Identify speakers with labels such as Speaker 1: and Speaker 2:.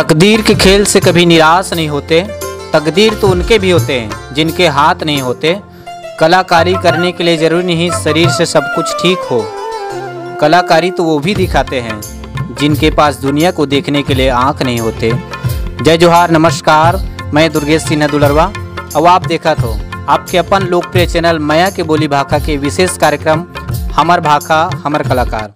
Speaker 1: तकदीर के खेल से कभी निराश नहीं होते। तकदीर तो उनके भी होते हैं जिनके हाथ नहीं होते। कलाकारी करने के लिए जरूरी नहीं शरीर से सब कुछ ठीक हो। कलाकारी तो वो भी दिखाते हैं जिनके पास दुनिया को देखने के लिए आँख नहीं होते। जय जोहार, नमस्कार। मैं दुर्गेश सिन्हा दुलरवा। अब आप देखा तो आपके अपन लोकप्रिय चैनल मया के बोली भाखा के विशेष कार्यक्रम हमर भाखा हमर कलाकार।